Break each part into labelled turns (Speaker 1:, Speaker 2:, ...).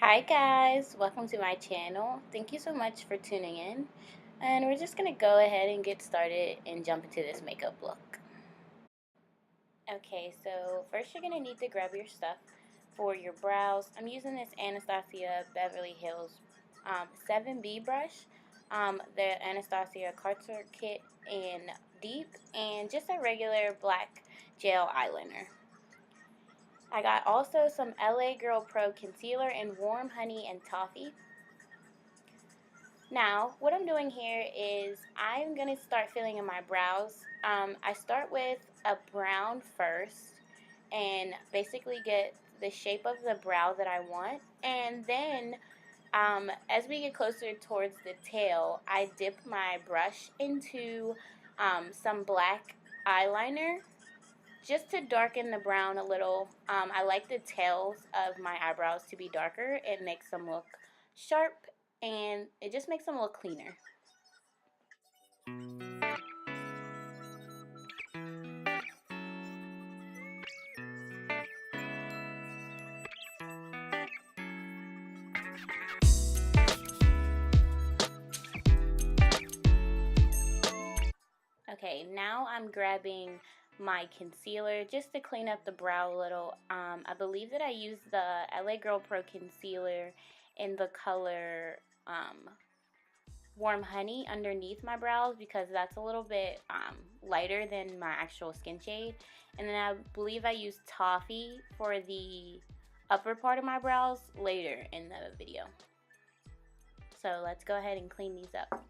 Speaker 1: Hi guys, welcome to my channel. Thank you so much for tuning in. And we're just going to go ahead and get started and jump into this makeup look. Okay, so first you're going to need to grab your stuff for your brows. I'm using this Anastasia Beverly Hills 7B brush, the Anastasia Contour Kit in Deep, and just a regular black gel eyeliner. I got also some LA Girl Pro Concealer in Warm Honey and Toffee. Now, what I'm doing here is I'm going to start filling in my brows. I start with a brown first and basically get the shape of the brow that I want. And then as we get closer towards the tail, I dip my brush into some black eyeliner just to darken the brown a little. I like the tails of my eyebrows to be darker. It makes them look sharp and it just makes them look cleaner. Okay, now I'm grabbing my concealer just to clean up the brow a little. I believe that I used the LA Girl Pro Concealer in the color Warm Honey underneath my brows because that's a little bit lighter than my actual skin shade. And then I believe I used Toffee for the upper part of my brows later in the video. So let's go ahead and clean these up.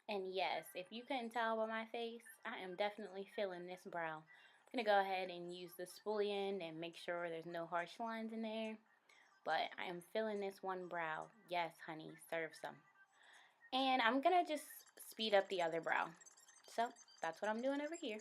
Speaker 1: And yes, if you couldn't tell by my face, I am definitely feeling this brow. I'm going to go ahead and use the spoolie and make sure there's no harsh lines in there. But I am feeling this one brow. Yes, honey, serve some. And I'm going to just speed up the other brow. So that's what I'm doing over here.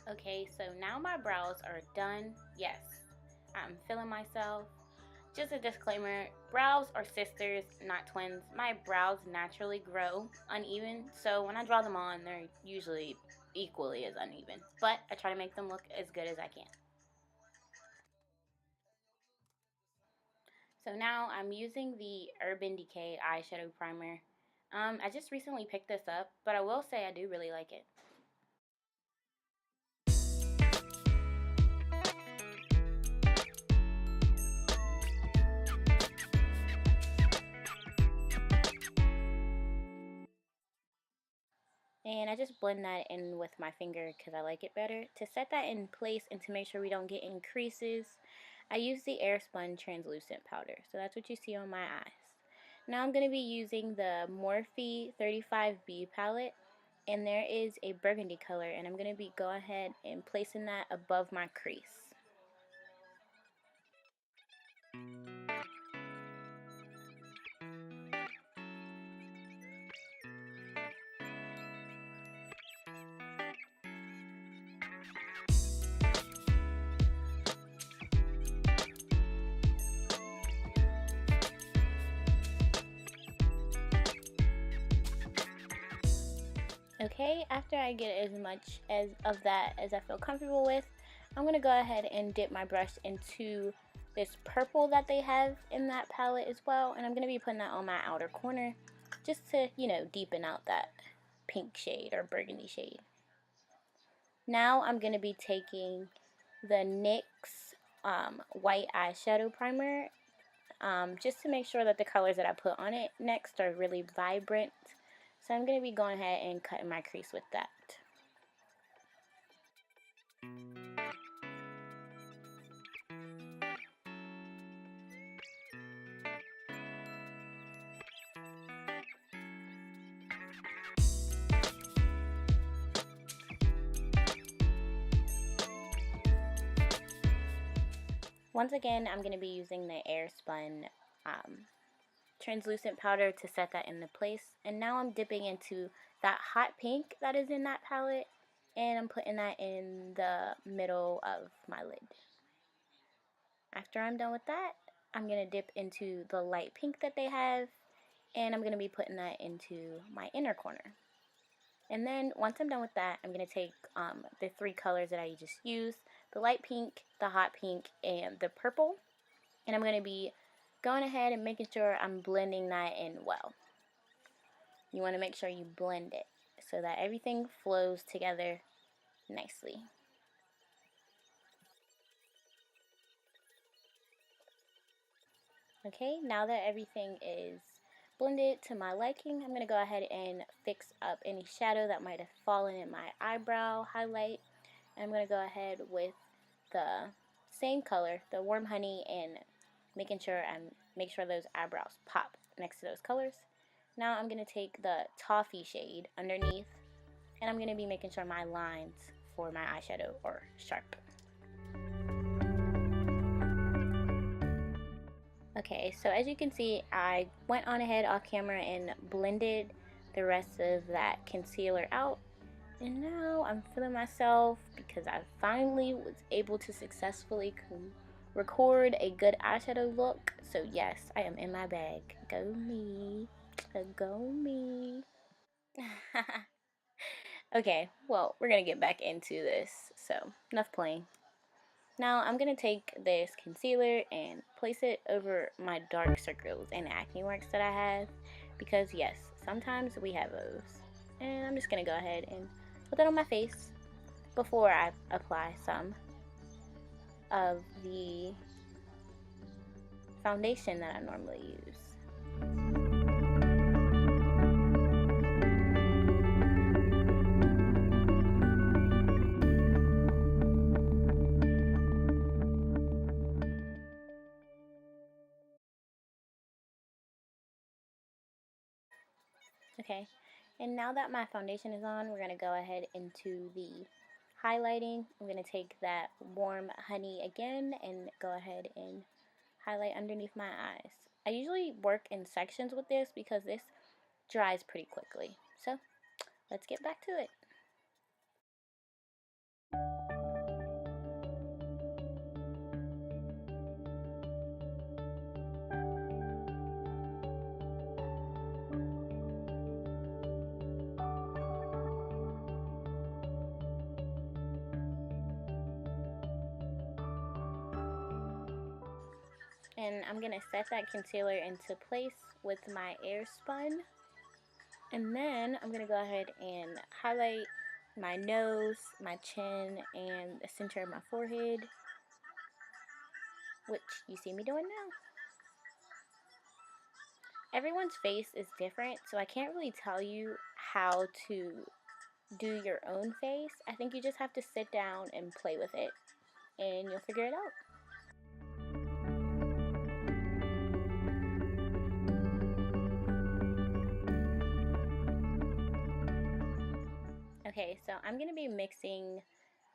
Speaker 1: Okay, so now my brows are done. Yes, I'm feeling myself. Just a disclaimer, brows are sisters, not twins. My brows naturally grow uneven, so when I draw them on, they're usually equally as uneven. But I try to make them look as good as I can. So now I'm using the Urban Decay eyeshadow primer. I just recently picked this up, but I will say I do really like it. And I just blend that in with my finger because I like it better. To set that in place and to make sure we don't get any creases, I use the Airspun Translucent Powder. So that's what you see on my eyes. Now I'm going to be using the Morphe 35B palette. And there is a burgundy color. And I'm going to be go ahead and placing that above my crease. Okay, after I get as much of that as I feel comfortable with, I'm going to go ahead and dip my brush into this purple that they have in that palette as well. And I'm going to be putting that on my outer corner just to, you know, deepen out that pink shade or burgundy shade. Now I'm going to be taking the NYX white eyeshadow primer, just to make sure that the colors that I put on it next are really vibrant. So I'm going to be going ahead and cutting my crease with that. Once again, I'm going to be using the Airspun Translucent Powder to set that into place. And now I'm dipping into that hot pink that is in that palette, and I'm putting that in the middle of my lid. After I'm done with that, I'm going to dip into the light pink that they have, and I'm going to be putting that into my inner corner. And then once I'm done with that, I'm going to take the three colors that I just used, the light pink, the hot pink, and the purple, and I'm going to be going ahead and making sure I'm blending that in well. You want to make sure you blend it so that everything flows together nicely. Okay, now that everything is blended to my liking, I'm going to go ahead and fix up any shadow that might have fallen in my eyebrow highlight. And I'm going to go ahead with the same color, the warm honey, and making sure make sure those eyebrows pop next to those colors. Now I'm going to take the Toffee shade underneath, and I'm going to be making sure my lines for my eyeshadow are sharp. Okay, so as you can see, I went on ahead off camera and blended the rest of that concealer out. And now I'm feeling myself because I finally was able to successfully record a good eyeshadow look. So yes, I am in my bag. Go me. Go me. Okay, well, we're going to get back into this. So, enough playing. Now I'm going to take this concealer and place it over my dark circles and acne marks that I have, because yes, sometimes we have those. And I'm just going to go ahead and put that on my face before I apply some of the foundation that I normally use. Okay, and now that my foundation is on, we're going to go ahead into the highlighting. I'm going to take that warm honey again and go ahead and highlight underneath my eyes. I usually work in sections with this because this dries pretty quickly. So, let's get back to it. And I'm going to set that concealer into place with my Airspun. And then I'm going to go ahead and highlight my nose, my chin, and the center of my forehead, which you see me doing now. Everyone's face is different, so I can't really tell you how to do your own face. I think you just have to sit down and play with it, and you'll figure it out. Okay, so I'm going to be mixing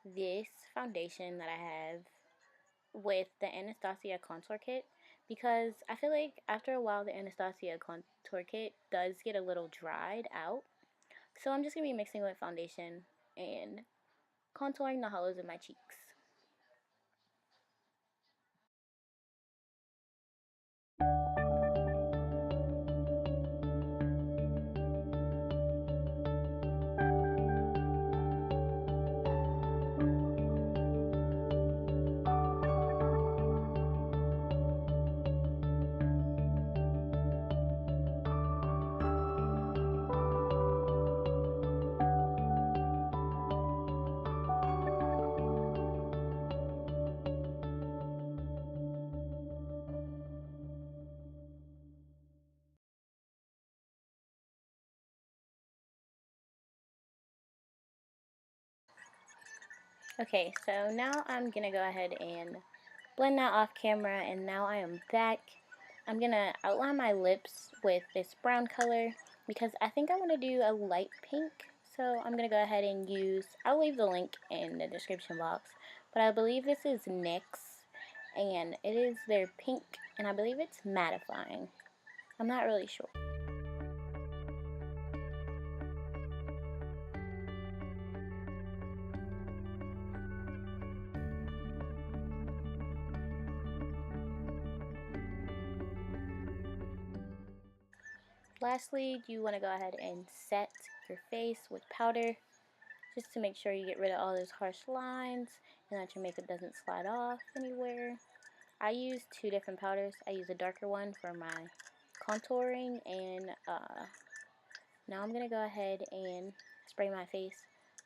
Speaker 1: this foundation that I have with the Anastasia contour kit, because I feel like after a while the Anastasia contour kit does get a little dried out. So I'm just going to be mixing with foundation and contouring the hollows of my cheeks. Okay, so now I'm gonna go ahead and blend that off camera, and now I am back. I'm gonna outline my lips with this brown color because I think I want to do a light pink. So I'm gonna go ahead and use, I'll leave the link in the description box, but I believe this is NYX, and it is their pink, and I believe it's mattifying. I'm not really sure. Lastly, you want to go ahead and set your face with powder just to make sure you get rid of all those harsh lines and that your makeup doesn't slide off anywhere. I use two different powders. I use a darker one for my contouring, and now I'm going to go ahead and spray my face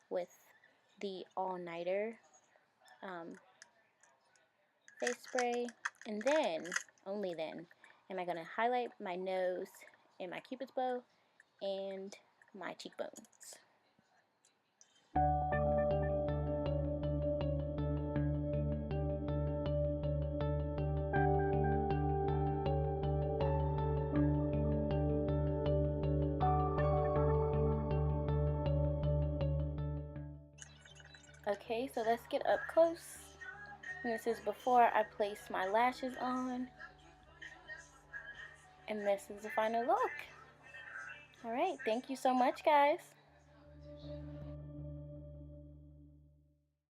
Speaker 1: with the All-Nighter face spray, and then, only then, am I going to highlight my nose and my cupid's bow and my cheekbones. Okay, so let's get up close. And this is before I place my lashes on. And this is the final look. Alright, thank you so much, guys.